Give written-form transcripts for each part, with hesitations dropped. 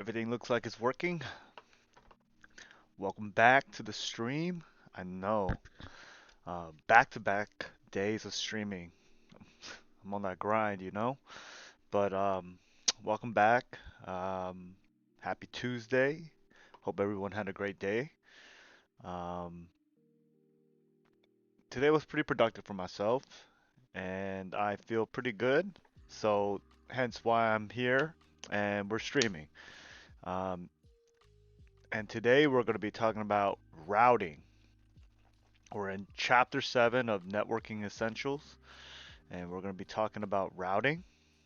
Everything looks like it's working. Welcome back to the stream. I know, back-to-back days of streaming. I'm on that grind. But welcome back. Um, Happy Tuesday. Hope everyone had a great day. Um, Today was pretty productive for myself, and I feel pretty good. So hence why I'm here and we're streaming. Um, and today we're going to be talking about routing. We're in chapter 7 of Networking Essentials, and we're going to be talking about routing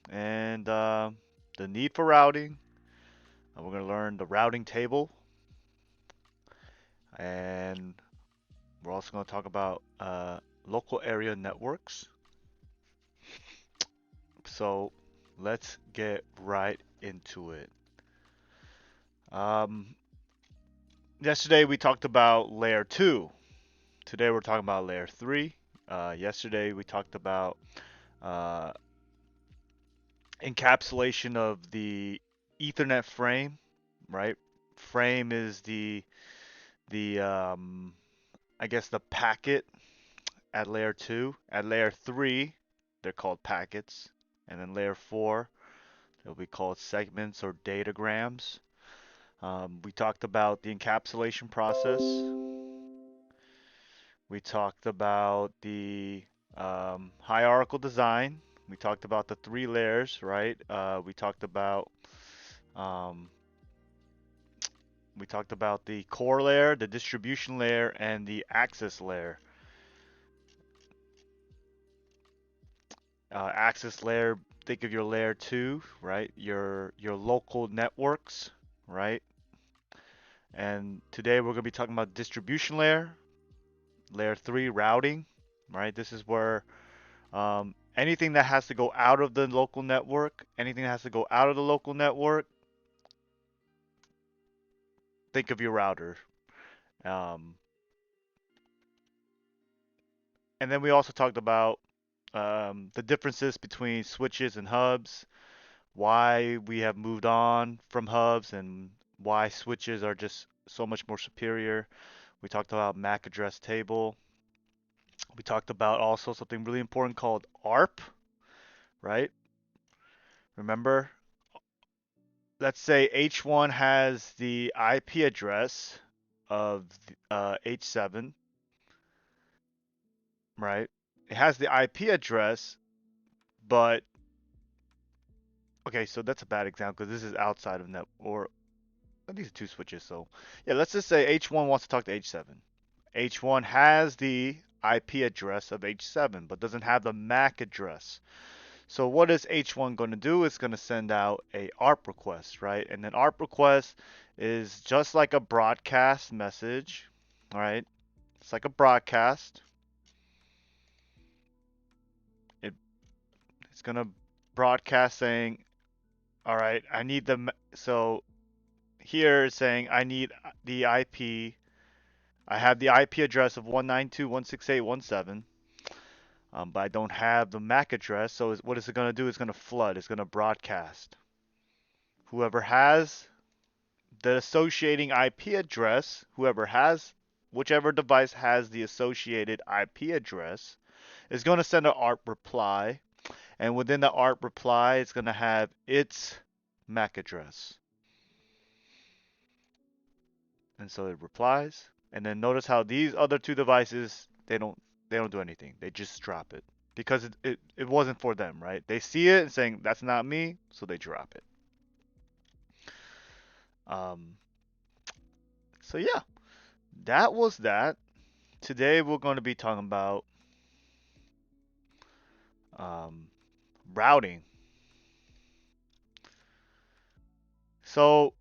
and the need for routing. We're going to learn the routing table, and we're also going to talk about local area networks. So let's get right into it. Um, Yesterday we talked about layer 2. Today we're talking about layer 3. Yesterday we talked about uh, encapsulation of the Ethernet frame, right? Frame is the I guess the packet at layer 2. At layer 3, they're called packets, and then layer 4, they'll be called segments or datagrams. We talked about the encapsulation process. We talked about the hierarchical design. We talked about the three layers, right? Um, we talked about the core layer, the distribution layer, and the access layer. Access layer, think of your layer two, right? Your local networks, right? And today we're going to be talking about distribution layer, layer three routing, right? This is where anything that has to go out of the local network, anything that has to go out of the local network, think of your router. Um, and then we also talked about the differences between switches and hubs, why we have moved on from hubs, and why switches are just so much more superior. We talked about MAC address table. We talked about also something really important called ARP, right? Remember, let's say H1 has the IP address of H7, right? It has the IP address, but okay, so that's a bad example because this is outside of net or these are two switches. So yeah, let's just say H1 wants to talk to H7. H1 has the IP address of H7, but doesn't have the MAC address. So what is H1 going to do? It's going to send out a ARP request, right? And an ARP request is just like a broadcast message, all right? It's like a broadcast. It, it's going to broadcast saying, all right, I need so here it's saying I need the IP. I have the IP address of 192.168.1.7, but I don't have the MAC address. So what is it going to do? It's going to flood. It's going to broadcast. Whoever has the associating IP address, whichever device has the associated IP address, is going to send an ARP reply. And within the ARP reply, it's going to have its MAC address. And so it replies. And then notice how these other two devices, they don't do anything. They just drop it. Because it wasn't for them, right? They see it and saying, that's not me, so they drop it. Um, so yeah, that was that. Today we're going to be talking about um, routing. So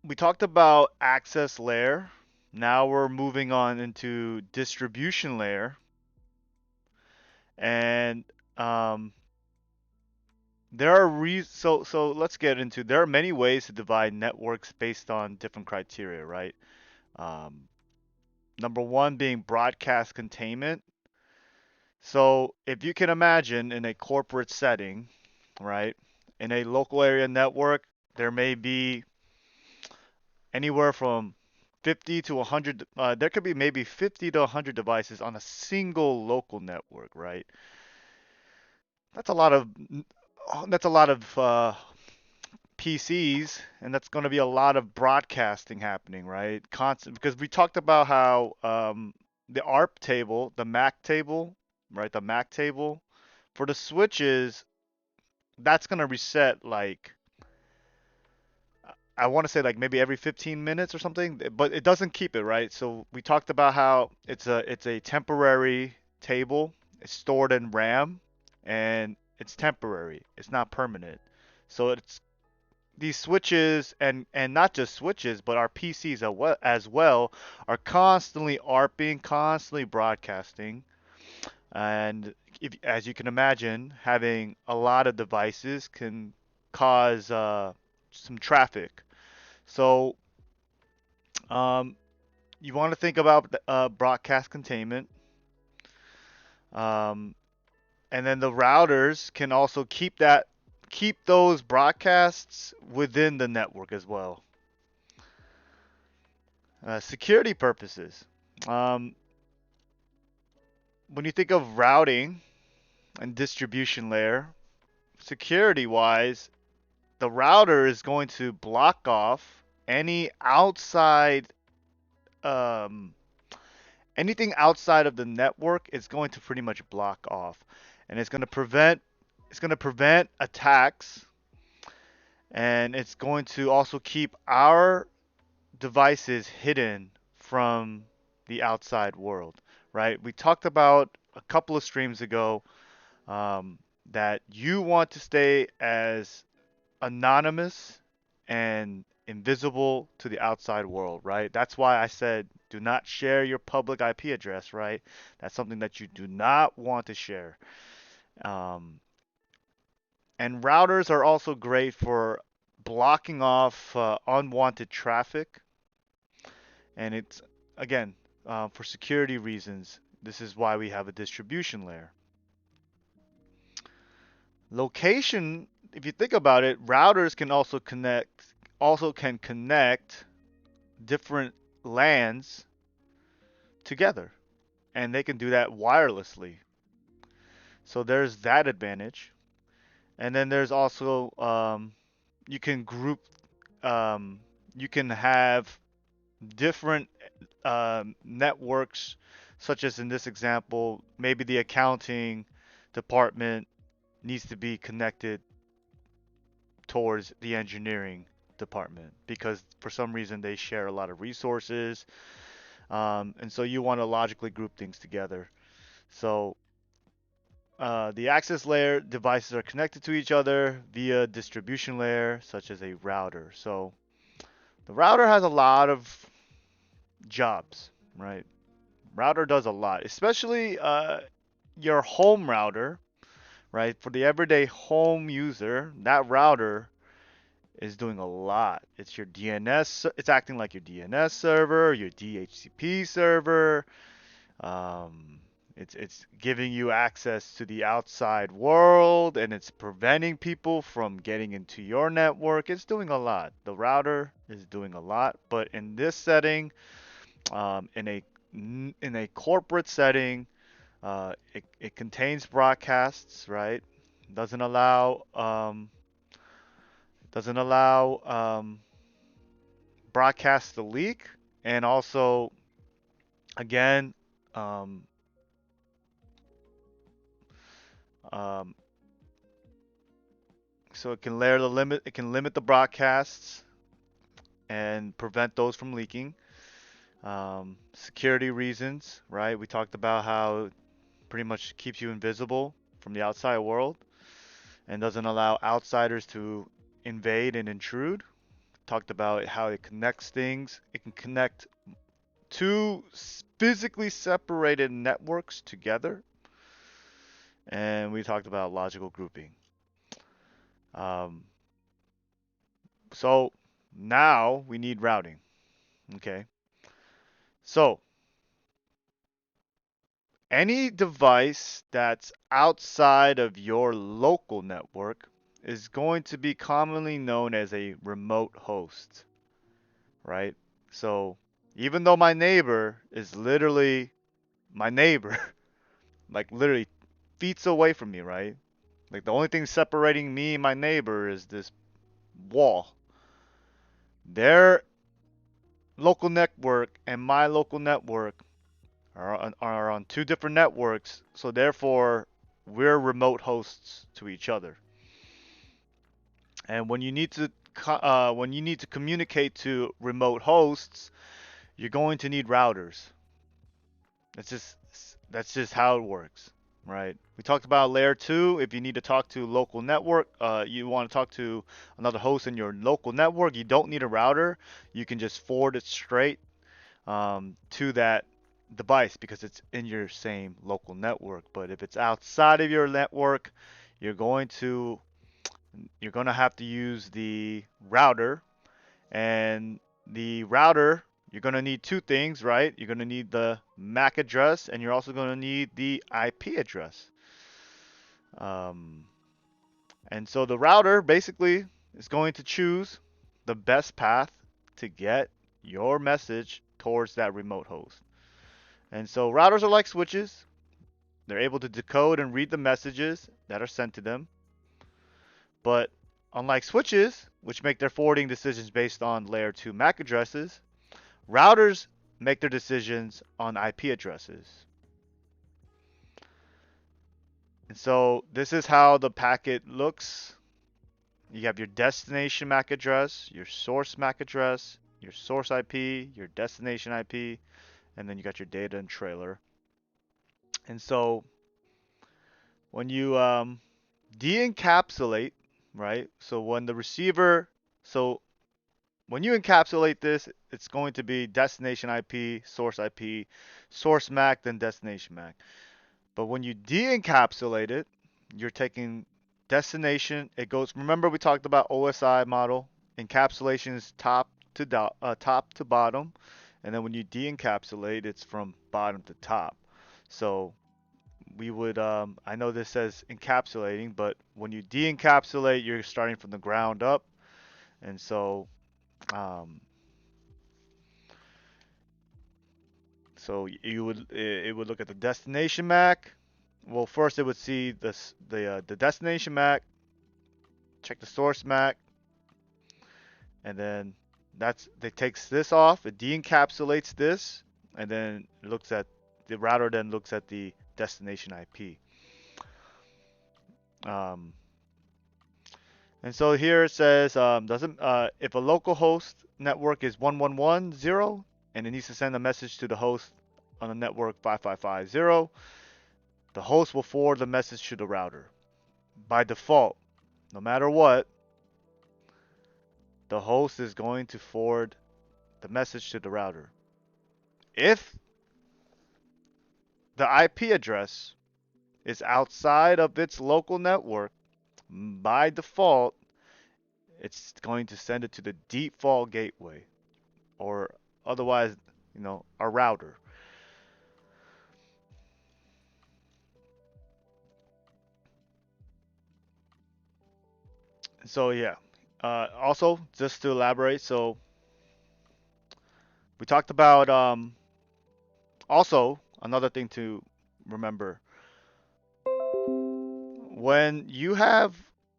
we talked about access layer. Now we're moving on into distribution layer. And um, there are so let's get into there are many ways to divide networks based on different criteria, right? Um, Number one being broadcast containment. So if you can imagine in a corporate setting, right? In a local area network, there may be anywhere from 50 to 100. There could be maybe 50 to 100 devices on a single local network, right? That's a lot of that's a lot of PCs, and that's going to be a lot of broadcasting happening, right? Constant, because we talked about how the ARP table, the MAC table, right? The MAC table for the switches, that's going to reset like I want to say like maybe every 15 minutes or something, but it doesn't keep it, right? So we talked about how it's a temporary table. It's stored in RAM and it's temporary. It's not permanent. So it's these switches and not just switches, but our PCs as well are constantly ARPing, constantly broadcasting. And as you can imagine, having a lot of devices can cause some traffic. So um, you want to think about broadcast containment. Um, and then the routers can also keep those broadcasts within the network as well. Security purposes. Um, when you think of routing and distribution layer, security wise, the router is going to block off any outside um, anything outside of the network is going to pretty much block off, and it's going to prevent attacks, and it's going to also keep our devices hidden from the outside world, right? We talked about a couple of streams ago um, that you want to stay as anonymous and invisible to the outside world, right? That's why I said do not share your public IP address, right? That's something that you do not want to share. Um, and routers are also great for blocking off unwanted traffic. And it's, again, for security reasons, this is why we have a distribution layer. Location, if you think about it, routers can connect different LANs together, and they can do that wirelessly. So there's that advantage. And then there's also you can group, um, you can have different networks, such as in this example, maybe the accounting department needs to be connected towards the engineering department because for some reason they share a lot of resources, and so you want to logically group things together. So the access layer devices are connected to each other via distribution layer, such as a router. So the router has a lot of jobs, right? Router does a lot, especially your home router, right? For the everyday home user, that router is doing a lot. It's your DNS, it's acting like your DNS server, your DHCP server. Um, it's giving you access to the outside world, and it's preventing people from getting into your network. It's doing a lot. The router is doing a lot, but in this setting, in a corporate setting, it contains broadcasts, right? Doesn't allow doesn't allow broadcasts to leak, and also again, um, um, so it can limit the broadcasts and prevent those from leaking. Security reasons, right? We talked about how it pretty much keeps you invisible from the outside world and doesn't allow outsiders to invade and intrude. Talked about how it connects things. It can connect two physically separated networks together. And we talked about logical grouping. Um, so now we need routing. Okay. So any device that's outside of your local network, is going to be commonly known as a remote host, right? So even though my neighbor is literally my neighbor, like literally feet away from me, right? Like the only thing separating me and my neighbor is this wall. Their local network and my local network are on two different networks, so therefore we're remote hosts to each other. And when you need to communicate to remote hosts, you're going to need routers. That's just that's just how it works, right? We talked about layer two. If you need to talk to local network, you want to talk to another host in your local network, you don't need a router. You can just forward it straight to that device because it's in your same local network. But if it's outside of your network, you're going to you're going to have to use the router, and the router, you're going to need two things, right? You're going to need the MAC address, and you're also going to need the IP address. Um, and so the router basically is going to choose the best path to get your message towards that remote host. And so routers are like switches. They're able to decode and read the messages that are sent to them. But unlike switches, which make their forwarding decisions based on layer 2 MAC addresses, routers make their decisions on IP addresses. And so this is how the packet looks. You have your destination MAC address, your source MAC address, your source IP, your destination IP, and then you got your data and trailer. And so when you de-encapsulate, right? So when you encapsulate this, it's going to be destination IP, source MAC, then destination MAC. But when you de-encapsulate it, you're taking destination. It goes. Remember we talked about OSI model. Encapsulation is top to bottom, and then when you de-encapsulate, it's from bottom to top. So we would. I know this says encapsulating, but when you de-encapsulate, you're starting from the ground up, and so um, you would it would look at the destination MAC. Well, first it would see the destination MAC, check the source MAC, and then it takes this off, it de-encapsulates this, and then looks at the router. Then looks at the destination IP. Um, and so here it says doesn't if a local host network is 1110 and it needs to send a message to the host on the network 5550, the host will forward the message to the router. By default, no matter what, the host is going to forward the message to the router. If the IP address is outside of its local network, by default, it's going to send it to the default gateway, or otherwise, a router. So yeah. Also, just to elaborate, so we talked about also another thing to remember when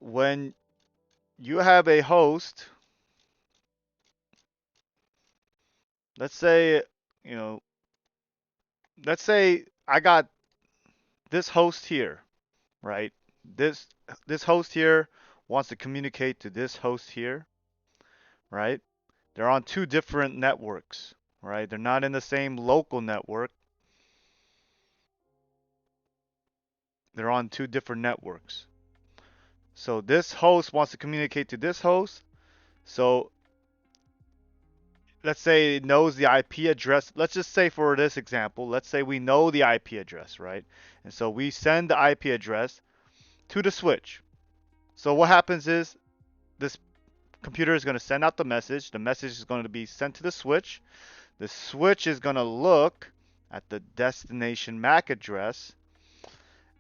when you have a host. Let's say, you know, let's say I got this host here, right? This this host here wants to communicate to this host here, right? They're on two different networks, right? They're not in the same local network. They're on two different networks. So this host wants to communicate to this host. So let's say it knows the IP address. Let's just say for this example, let's say we know the IP address, right? And so we send the IP address to the switch. So what happens is this computer is going to send out the message. The message is going to be sent to the switch. The switch is going to look at the destination MAC address,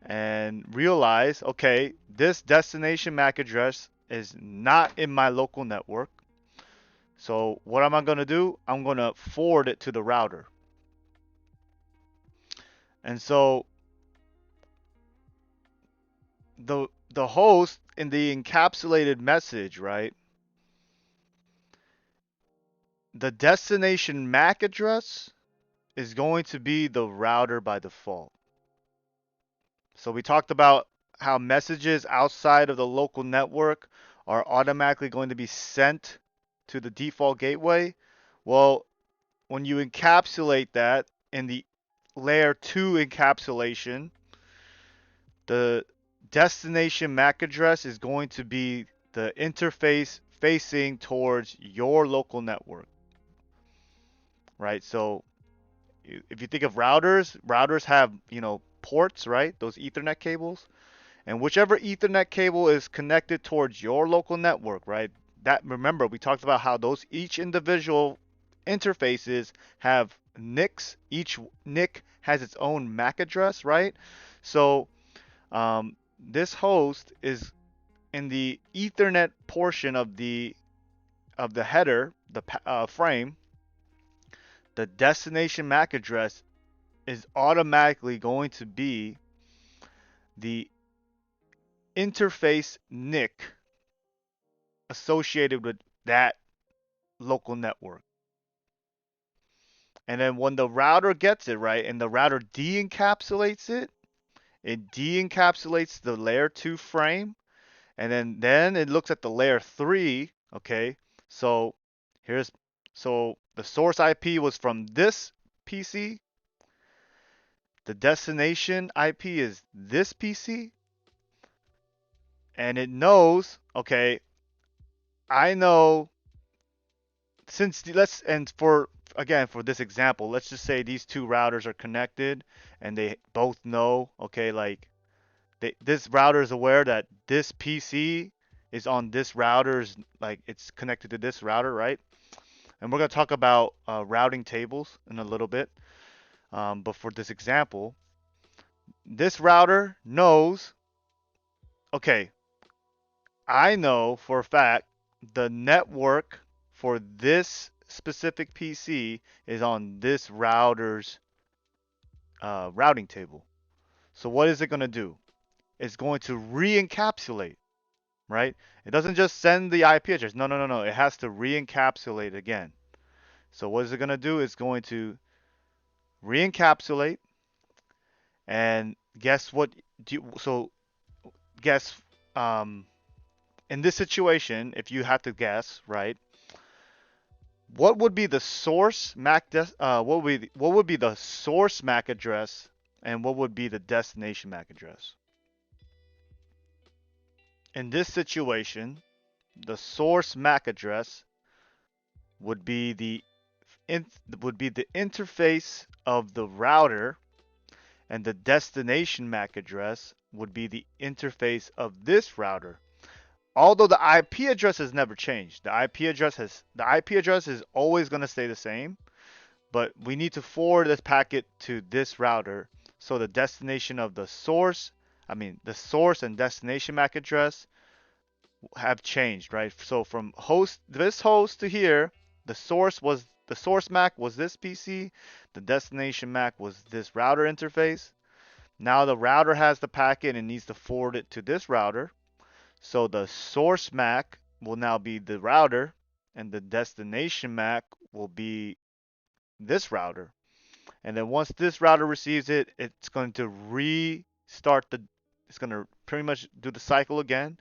and realize, okay, this destination MAC address is not in my local network. So what am I going to do? I'm going to forward it to the router. And so the host in the encapsulated message, right? The destination MAC address is going to be the router by default. So we talked about how messages outside of the local network are automatically going to be sent to the default gateway. Well, when you encapsulate that in the layer 2 encapsulation, the destination MAC address is going to be the interface facing towards your local network, right? So if you think of routers have, ports, right? Those Ethernet cables. And whichever Ethernet cable is connected towards your local network, right? That, remember, we talked about how those each individual interfaces have NICs. Each NIC has its own MAC address, right? So this host is in the Ethernet portion of the header, the frame. The destination MAC address is automatically going to be the interface NIC associated with that local network. And then when the router gets it, right, and the router de-encapsulates it, it de-encapsulates the layer 2 frame, and then it looks at the layer 3, okay? So here's so the source IP was from this PC, the destination IP is this PC, and it knows, okay, I know since let's and for again for this example, let's just say these two routers are connected and they both know, okay, like this router is aware that this PC is on this router's, like it's connected to this router, right? And we're going to talk about routing tables in a little bit. But for this example, this router knows, okay, I know for a fact the network for this specific PC is on this router's routing table. So what is it going to do? It's going to re-encapsulate, right? It doesn't just send the IP address. No, no, no, no. It has to re-encapsulate again. So what is it going to do? It's going to re-encapsulate, and guess what? So guess um, in this situation, if you have to guess, right? What would be the source what would be the source MAC address, and what would be the destination MAC address? In this situation, the source MAC address would be the interface of the router, and the destination MAC address would be the interface of this router. Although the IP address has never changed, the IP address is always going to stay the same, but we need to forward this packet to this router. So the destination of the source, the source and destination MAC address have changed, right? So from this host to here, the source MAC was this PC, the destination MAC was this router interface. Now the router has the packet and needs to forward it to this router. So the source MAC will now be the router, and the destination MAC will be this router. And then once this router receives it, it's going to it's going to pretty much do the cycle again,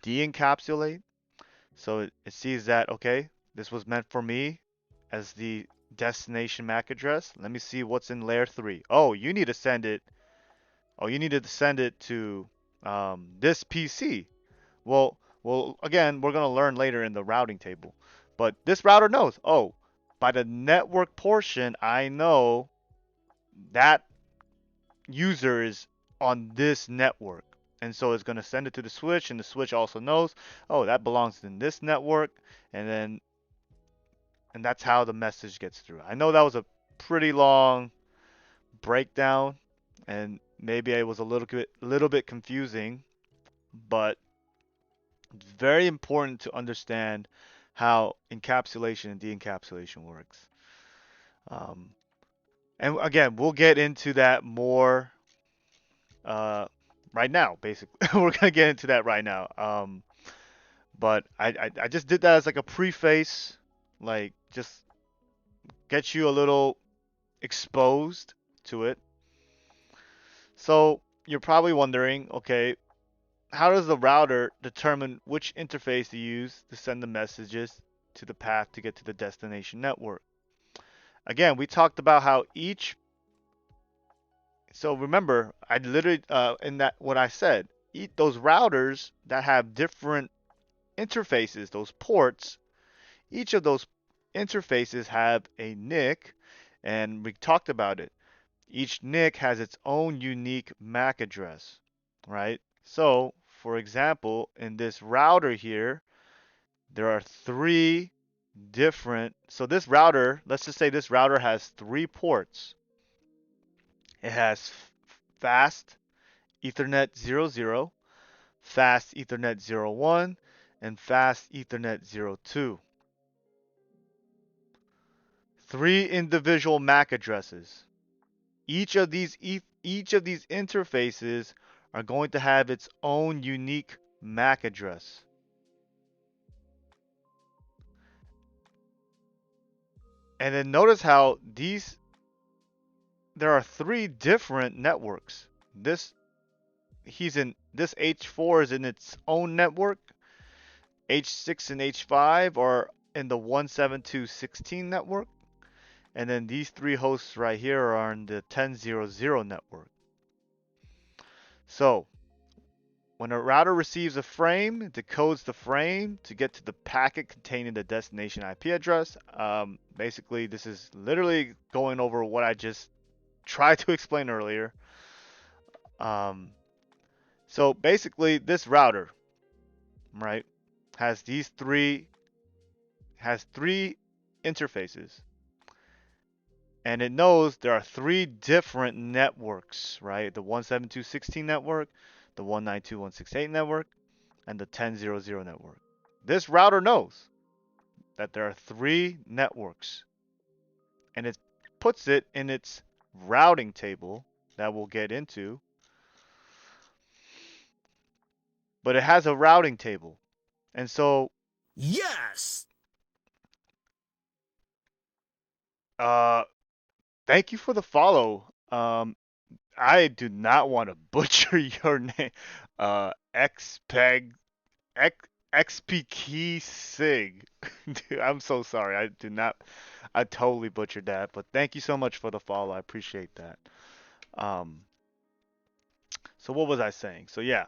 de-encapsulate. So it sees that, okay, this was meant for me as the destination MAC address. Let me see what's in layer 3. Oh, you need to send it. Oh, you needed to send it to this PC. Well, again, we're going to learn later in the routing table. But this router knows, oh, by the network portion, I know that user is on this network. And so it's going to send it to the switch, and the switch also knows, oh, that belongs in this network, and that's how the message gets through. I know that was a pretty long breakdown, and maybe it was a little bit confusing, but it's very important to understand how encapsulation and de-encapsulation works. Um, and again, we'll get into that more uh, right now. Basically, we're gonna get into that right now. But I just did that as like a preface, like just get you a little exposed to it. So you're probably wondering, okay, how does the router determine which interface to use to send the messages to the path to get to the destination network? Again, we talked about how each. So remember, I literally in that what I said, those routers that have different interfaces, those ports, each of those interfaces have a NIC, and we talked about it. Each NIC has its own unique MAC address, right? So, for example, in this router here, there are three different. So this router, let's just say this router has three ports. It has fast Ethernet 00, fast Ethernet 01, and fast Ethernet 02. Three individual MAC addresses. Each of these interfaces are going to have its own unique MAC address. And then notice how there are three different networks. This H4 is in its own network. H6 and H5 are in the 172.16 network. And then these three hosts right here are in the 10.0.0 network. So when a router receives a frame, it decodes the frame to get to the packet containing the destination IP address. Basically, this is literally going over what I just tried to explain earlier. So basically, this router, right, has three interfaces, and it knows there are three different networks, right? The 172.16 network, the 192.168 network, and the 10.0.0 network. This router knows that there are three networks, and it puts it in its routing table that we'll get into. But it has a routing table. And so Yes. Thank you for the follow. I do not want to butcher your name. Xpeg XP Sig. Dude, I'm so sorry. I do not. I totally butchered that. But thank you so much for the follow. I appreciate that. Um. So what was I saying? So yeah.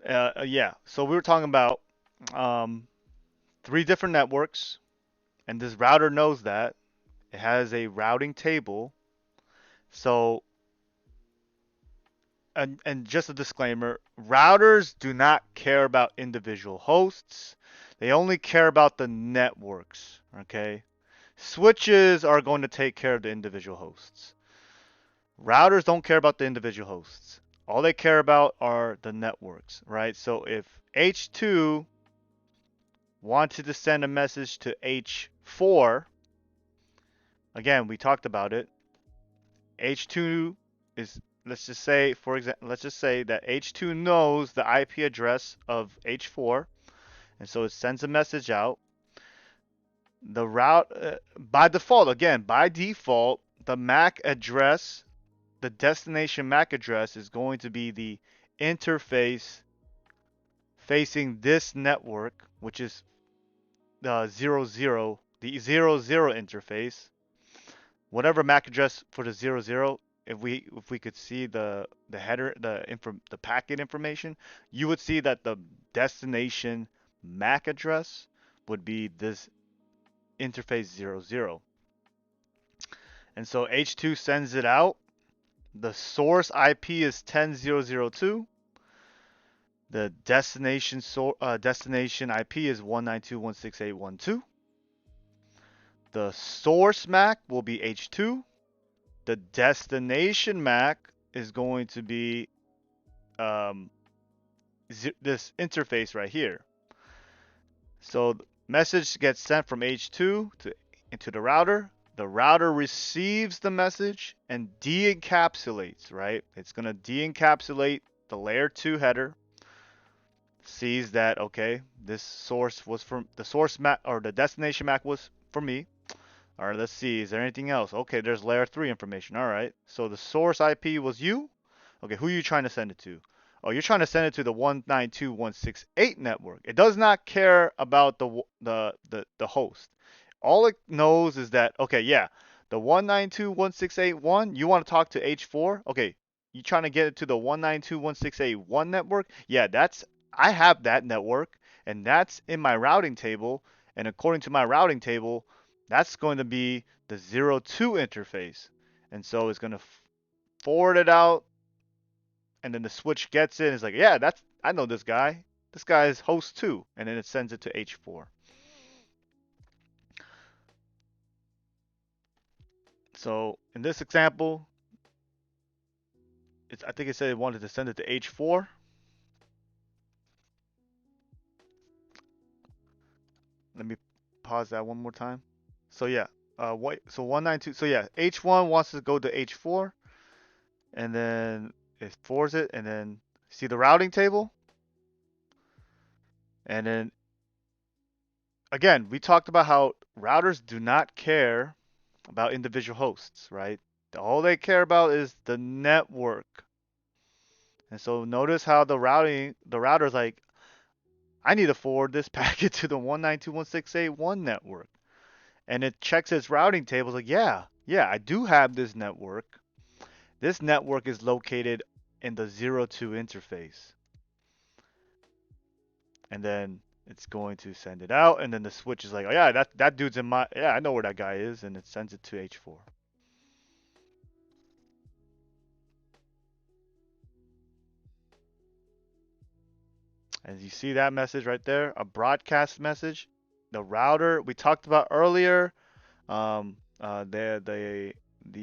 Yeah. So we were talking about um three different networks, and this router knows that. It has a routing table. So and just a disclaimer, routers do not care about individual hosts. They only care about the networks, okay? Switches are going to take care of the individual hosts. Routers don't care about the individual hosts. All they care about are the networks, right? So if H2 wanted to send a message to H4, again, we talked about it. H2 is, let's just say, for example, let's just say that H2 knows the IP address of H4, and so it sends a message out. The route, by default, again, by default, the MAC address, the destination MAC address is going to be the interface facing this network, which is the 00, the 00 interface. Whatever MAC address for the 00, if we could see the header, the packet information, you would see that the destination MAC address would be this interface 00. And so H2 sends it out. The source IP is 10.0.0.2. The destination IP is 192.168.1.2. The source MAC will be H2. The destination MAC is going to be this interface right here. So message gets sent from H2 into the router. The router receives the message and de-encapsulates, right? It's going to de-encapsulate the layer 2 header, sees that, okay, this source was from the source MAC, or the destination MAC was for me. All right, let's see, is there anything else? Okay, there's layer 3 information. All right, so the source IP was you. Okay, who are you trying to send it to? Oh, you're trying to send it to the 192.168 network. It does not care about the host. All it knows is that, okay, yeah, the 192.168.1, you want to talk to H4? Okay, you trying to get it to the 192.168.1 network? Yeah, I have that network, and that's in my routing table. And according to my routing table, that's going to be the 02 interface. And so it's going to forward it out, and then the switch gets it and is like, yeah, I know this guy. This guy is host 2, and then it sends it to H4. So in this example, I think it said it wanted to send it to H4. Let me pause that one more time. So yeah, so 192. So yeah, H1 wants to go to H4, and then it forwards it, and then see the routing table, and then again, we talked about how routers do not care about individual hosts, right? All they care about is the network. And so notice how the router's like, I need to forward this packet to the 192.168.1 network. And it checks its routing tables like, yeah, I do have this network. This network is located in the 02 interface. And then it's going to send it out, and then the switch is like, oh yeah, that dude's in my, yeah, I know where that guy is, and it sends it to H4. As you see that message right there, a broadcast message. The router we talked about earlier, the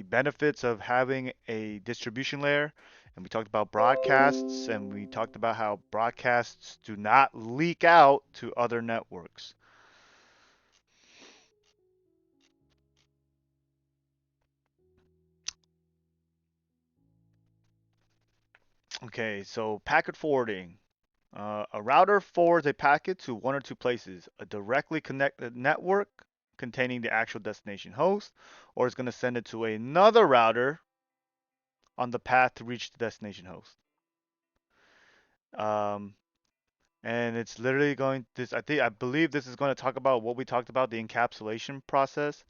benefits of having a distribution layer, and we talked about broadcasts, and we talked about how broadcasts do not leak out to other networks. Okay, so packet forwarding. A router forwards a packet to one or two places, a directly connected network containing the actual destination host, or it's going to send it to another router on the path to reach the destination host. Um, and it's literally going this. I believe this is going to talk about what we talked about, the encapsulation process.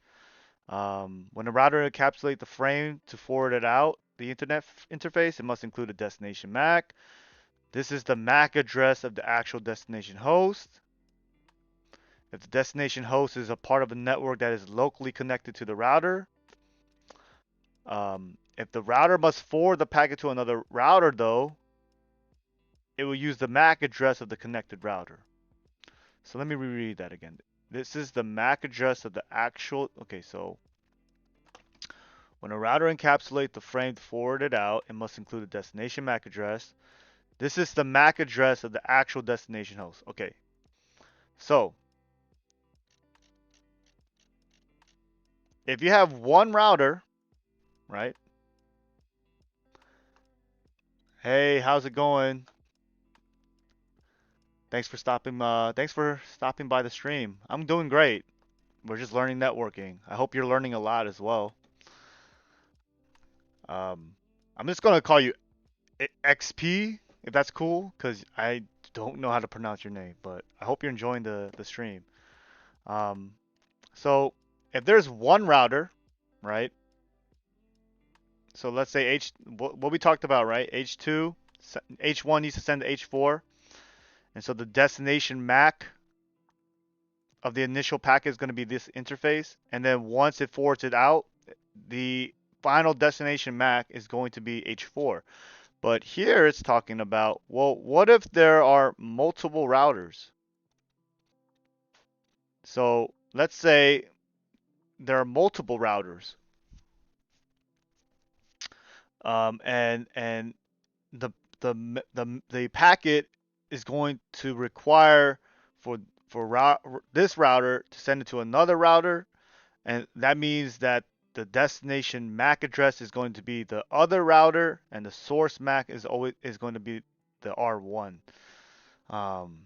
When a router encapsulates the frame to forward it out, the internet interface, it must include a destination MAC. This is the MAC address of the actual destination host. If the destination host is a part of a network that is locally connected to the router, if the router must forward the packet to another router, though, it will use the MAC address of the connected router. So let me reread that again. This is the MAC address of the actual. Okay, so when a router encapsulates the frame to forward it out, it must include a destination MAC address. This is the MAC address of the actual destination host. Okay, so if you have one router, right? Hey, how's it going? Thanks for stopping by the stream. I'm doing great. We're just learning networking. I hope you're learning a lot as well. Um, I'm just gonna call you XP if that's cool, because I don't know how to pronounce your name, but I hope you're enjoying the stream. Um, so if there's one router, right? So let's say what we talked about, right? H2, H1 needs to send to H4, and so the destination MAC of the initial packet is going to be this interface, and then once it forwards it out, the final destination MAC is going to be H4. But here it's talking about, well, what if there are multiple routers? So let's say there are multiple routers. And the the packet is going to require for this router to send it to another router, and that means that the destination MAC address is going to be the other router, and the source MAC is going to be the R1. Um,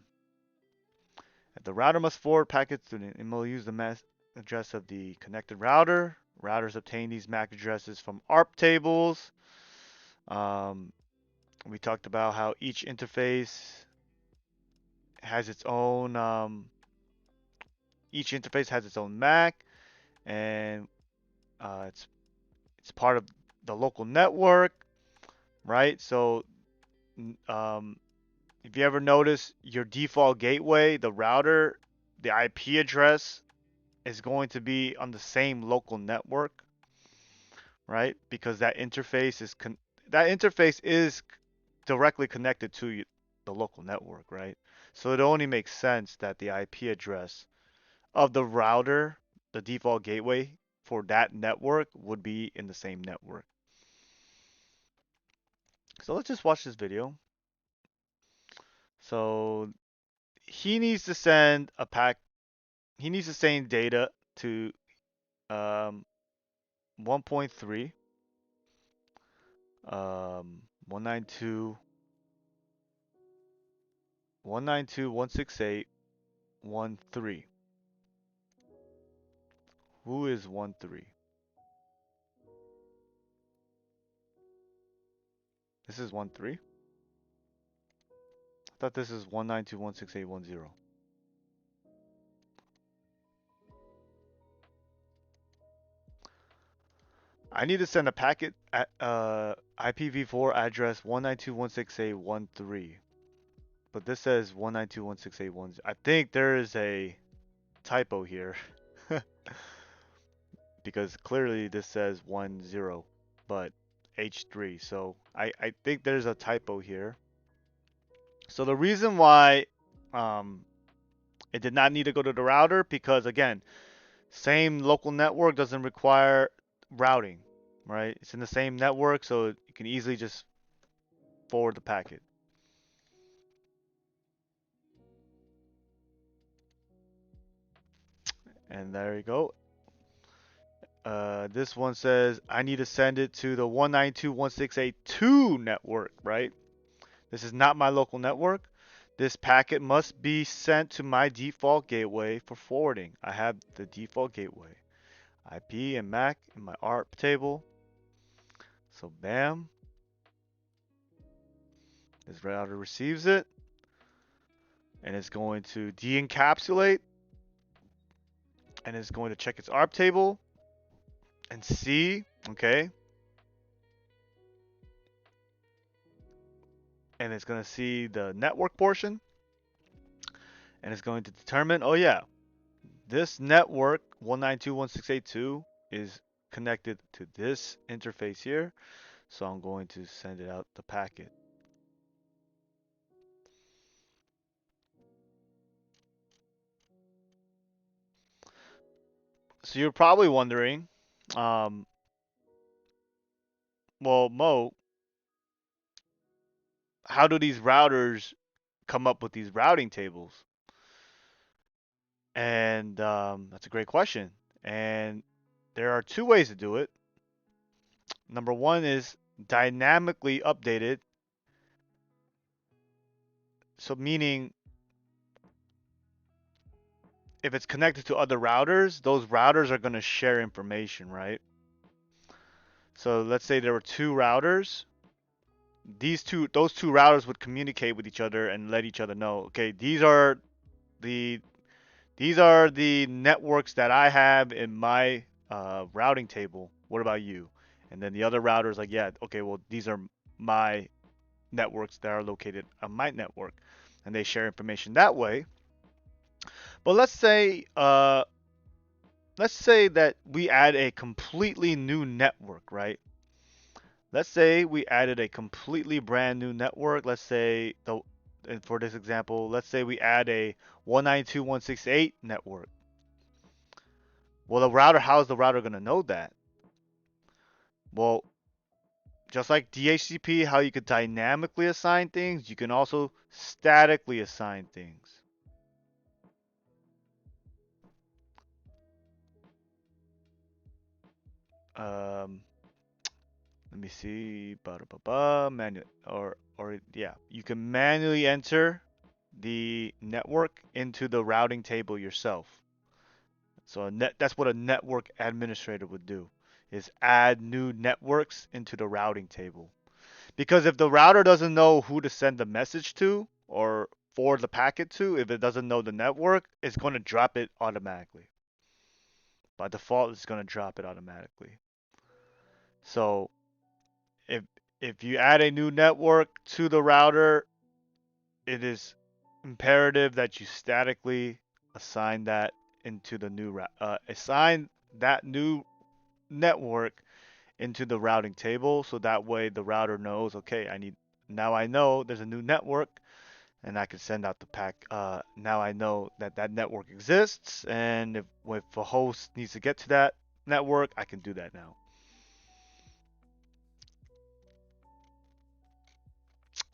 the router must forward packets to and will use the MAC address of the connected router. Routers obtain these MAC addresses from ARP tables. Um, we talked about how each interface has its own MAC, and it's part of the local network, right? So um, if you ever notice your default gateway, the router, the IP address is going to be on the same local network, right? Because that interface is directly connected to the local network, right? So it only makes sense that the IP address of the router, the default gateway for that network, would be in the same network. So let's just watch this video. So he needs to send a pack. He needs to send data to um, 1.3, 192, 192.168.1.3. Who is 1.3? This is 1.3? I thought this is 192.168.1.0. I need to send a packet at IPv4 address 192.168.1.3. But this says 192.168.1.0. I think there is a typo here. Because clearly this says 1.0, but H3. So I think there's a typo here. So the reason why it did not need to go to the router, because again, same local network doesn't require routing, right? It's in the same network, so you can easily just forward the packet. And there you go. This one says I need to send it to the 192.168.2 network, right? This is not my local network. This packet must be sent to my default gateway for forwarding. I have the default gateway, IP and MAC in my ARP table. So bam, this router receives it, and it's going to de-encapsulate, and it's going to check its ARP table and see, okay, and it's going to see the network portion, and it's going to determine, oh yeah, this network 192.168.2 is connected to this interface here, so I'm going to send it out the packet. So you're probably wondering, well, Mo, how do these routers come up with these routing tables? And that's a great question. And there are two ways to do it. Number one is dynamically updated. So meaning if it's connected to other routers, those routers are going to share information, right? So let's say there were two routers. Those two routers would communicate with each other and let each other know, okay, the these are the networks that I have in my routing table. What about you? And then the other router is like, yeah, okay, well, these are my networks that are located on my network. And they share information that way. But let's say that we add a completely new network, right? Let's say we added a completely brand new network. Let's say and for this example, let's say we add a 192.168 network. Well, how is the router going to know that? Well, just like DHCP, how you could dynamically assign things, you can also statically assign things. Um, Let me see. Manual or yeah, you can manually enter the network into the routing table yourself. So that's what a network administrator would do, is add new networks into the routing table. Because if the router doesn't know who to send the message to or forward the packet to, if it doesn't know the network, it's going to drop it automatically. By default, it's going to drop it automatically. So if if you add a new network to the router, it is imperative that you statically assign that into the new assign that new network into the routing table, so that way the router knows, okay, I know there's a new network and I can send out the pack. Now I know that that network exists, and if a host needs to get to that network, I can do that now.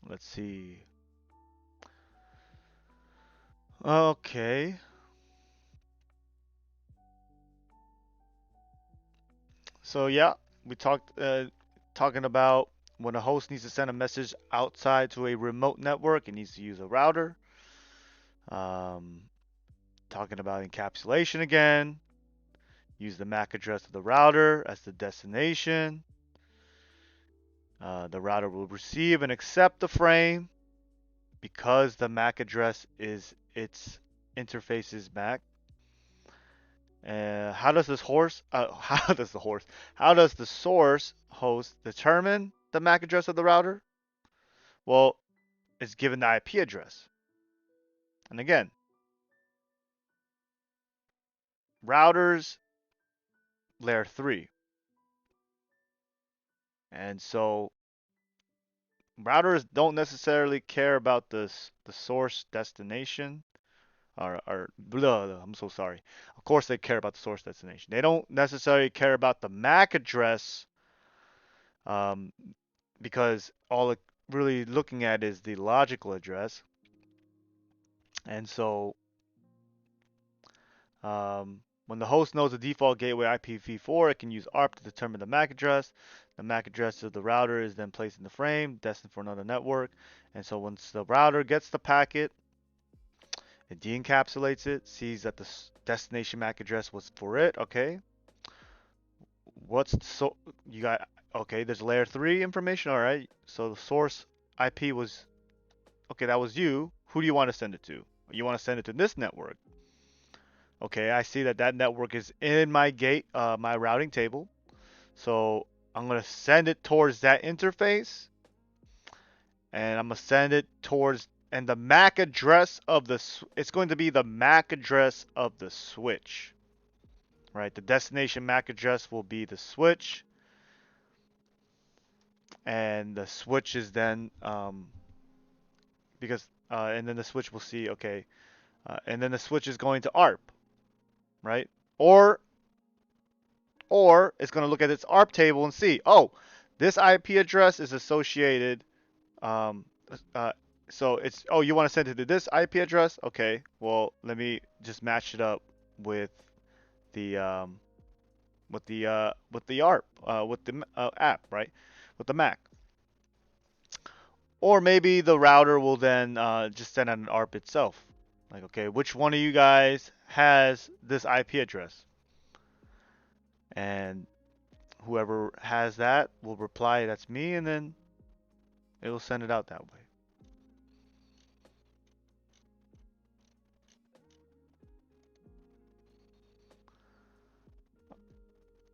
Let's see. Okay. So yeah, we talking about when a host needs to send a message outside to a remote network, it needs to use a router. Um, Talking about encapsulation again. Use the MAC address of the router as the destination. The router will receive and accept the frame because the MAC address is its interface's MAC. How does this horse? How does the horse? How does the source host determine the MAC address of the router? Well, it's given the IP address. And again, routers layer 3. And so routers don't necessarily care about the source destination or blah, I'm so sorry. Of course they care about the source destination. They don't necessarily care about the MAC address um, because all it really looking at is the logical address. And so when the host knows the default gateway IPv4, it can use ARP to determine the MAC address. The MAC address of the router is then placed in the frame, destined for another network. And so once the router gets the packet, it de-encapsulates it, sees that the destination MAC address was for it. Okay. So you got okay? There's layer 3 information. All right. So the source IP was okay. That was you. Who do you want to send it to? You want to send it to this network. Okay, I see that that network is in my my routing table. So I'm gonna send it towards that interface, and I'm gonna send it towards and the MAC address of it's going to be the MAC address of the switch, right? The destination MAC address will be the switch, and the switch is then because and then the switch will see okay, and then the switch is going to ARP, right? Or it's going to look at its ARP table and see, oh, this IP address is associated. Um, uh, so it's, oh, you want to send it to this IP address? Okay, well, let me just match it up with the with the ARP with the app, right? With the Mac. Or maybe the router will then just send out an ARP itself. Like, okay, which one of you guys has this IP address? And whoever has that will reply, that's me, and then it will send it out that way.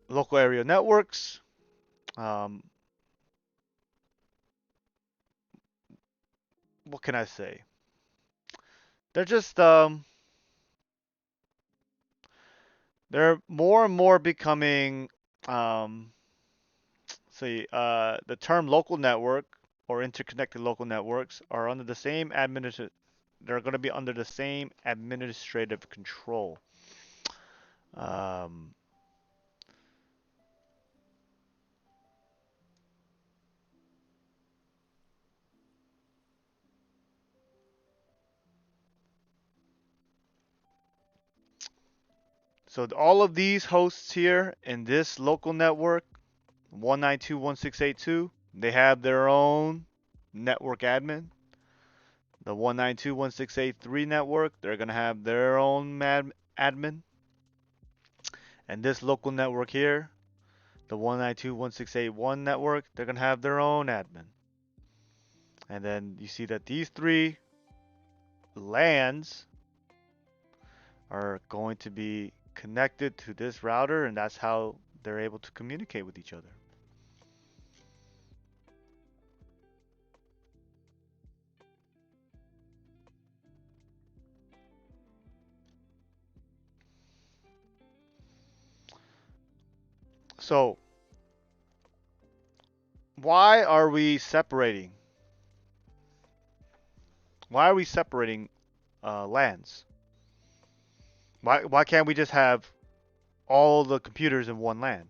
Local area networks. Um, what can I say? They're just they're more and more becoming see the term local network or interconnected local networks are under the same they're going to be under the same administrative control. Um, So all of these hosts here in this local network, 192.168.2, they have their own network admin. The 192.168.3 network, they're going to have their own admin. And this local network here, the 192.168.1 network, they're going to have their own admin. And then you see that these three LANs are going to be connected to this router, and that's how they're able to communicate with each other. So why are we separating? Why are we separating LANs? Why can't we just have all the computers in one LAN?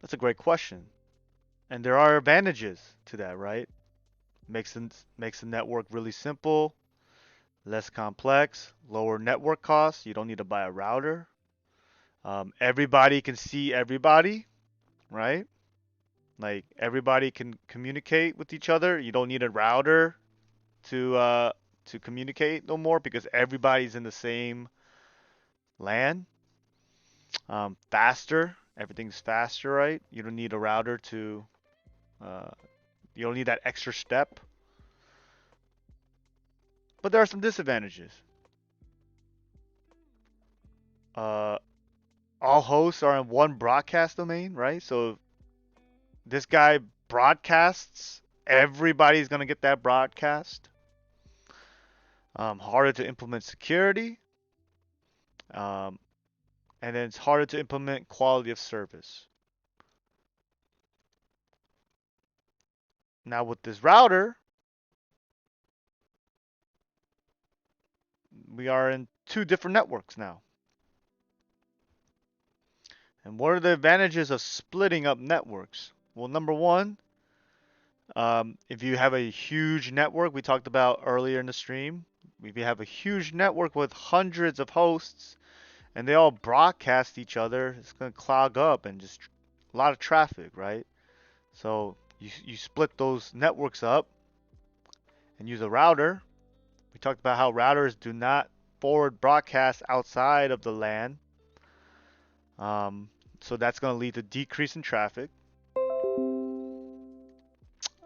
That's a great question. And there are advantages to that, right? Makes the network really simple, less complex, lower network costs. You don't need to buy a router. Everybody can see everybody, right? Like everybody can communicate with each other. You don't need a router to communicate no more because everybody's in the same LAN. Faster, everything's faster, right? You don't need a router to. Uh, you don't need that extra step. But there are some disadvantages. Uh, all hosts are in one broadcast domain, right? So this guy broadcasts, everybody's gonna get that broadcast. Harder to implement security, um, and then it's harder to implement quality of service. Now with this router, we are in two different networks now. And what are the advantages of splitting up networks? Well, number one, if you have a huge network, we talked about earlier in the stream, if you have a huge network with hundreds of hosts and they all broadcast each other, it's going to clog up and just a lot of traffic, right? So you split those networks up and use a router. We talked about how routers do not forward broadcast outside of the LAN. So that's going to lead to decrease in traffic.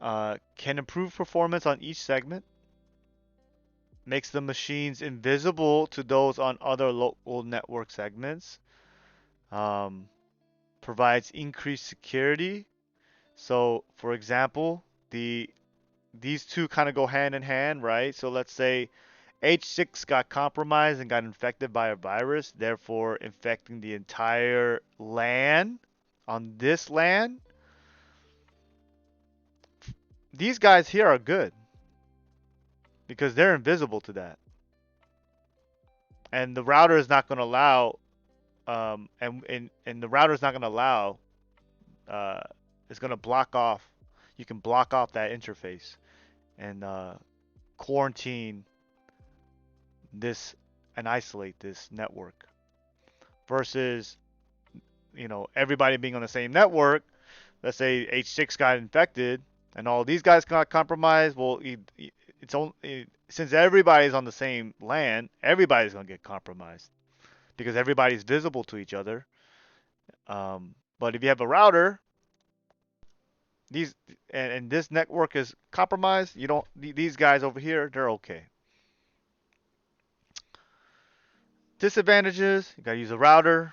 Can improve performance on each segment. Makes the machines invisible to those on other local network segments. Um, Provides increased security. So, for example, these two kind of go hand in hand, right? So let's say H6 got compromised and got infected by a virus, therefore infecting the entire LAN on this LAN. These guys here are good because they're invisible to that. And the router is not going to allow and the router is not going to allow uh, it's going to block off. You can block off that interface and quarantine this and isolate this network versus everybody being on the same network. Let's say H6 got infected and all these guys got compromised. Well, it's only since everybody's on the same LAN, everybody's gonna get compromised because everybody's visible to each other. But if you have a router, these and this network is compromised, you don't these guys over here, they're okay. Disadvantages: you gotta use a router,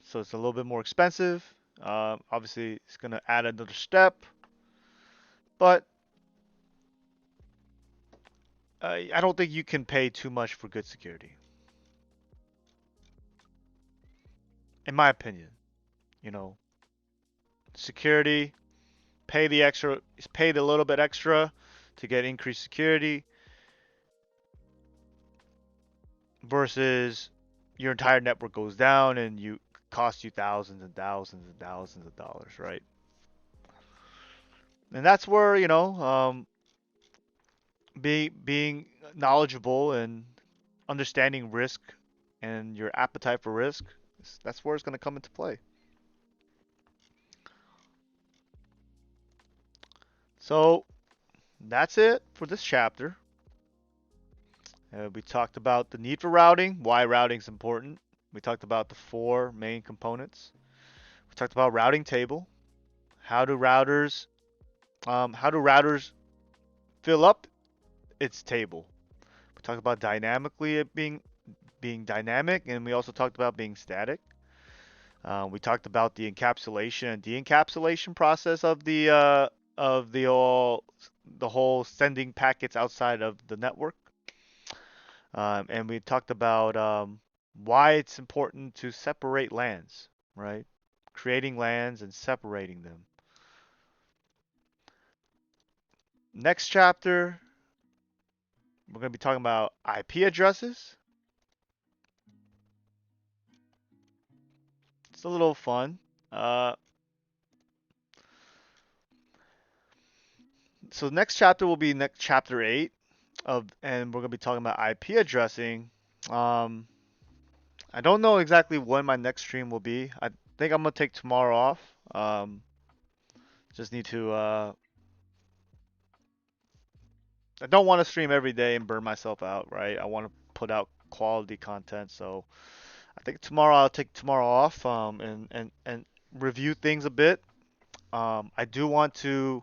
so it's a little bit more expensive. Obviously, it's gonna add another step, but I don't think you can pay too much for good security, in my opinion. You know, security, pay the extra, pay the little bit extra to get increased security versus your entire network goes down and you cost you thousands and thousands and thousands of dollars, right? And that's where being knowledgeable and understanding risk and your appetite for risk, that's where it's going to come into play. So that's it for this chapter. We talked about the need for routing, why routing is important. We talked about the four main components. We talked about routing table. How do routers how do routers fill up its table? We talked about dynamically it being dynamic, and we also talked about being static. We talked about the encapsulation and de-encapsulation process of the whole sending packets outside of the network. And we talked about why it's important to separate LANs, right? Creating LANs and separating them. Next chapter, we're going to be talking about IP addresses. It's a little fun. Uh, so next chapter will be next chapter 8 and we're going to be talking about IP addressing. Um, I don't know exactly when my next stream will be. I think I'm going to take tomorrow off. Just need to I don't want to stream every day and burn myself out, right? I want to put out quality content. So I think tomorrow I'll take tomorrow off and review things a bit. I do want to.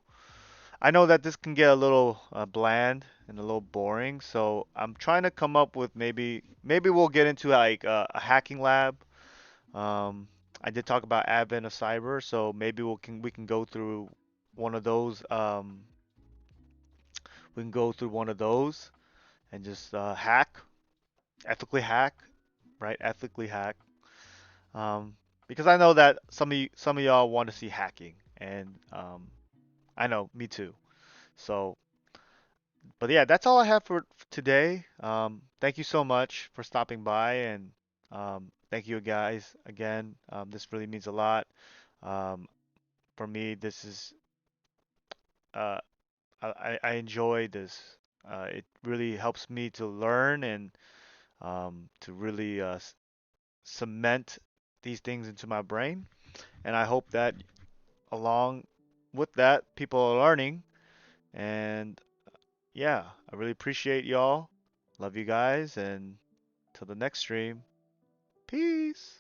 I know that this can get a little bland and a little boring, so I'm trying to come up with maybe we'll get into like a hacking lab. Um, I did talk about Advent of Cyber, so maybe we can go through one of those. We can go through one of those and just ethically hack, right? Ethically hack. Um, because I know that some of y'all want to see hacking, and I know me too. So, but yeah, that's all I have for today. Thank you so much for stopping by, and thank you guys again. This really means a lot. Um, for me, this is uh, I enjoy this. It really helps me to learn and to really cement these things into my brain. And I hope that along with that, people are learning. And yeah, I really appreciate y'all. Love you guys. And till the next stream, peace.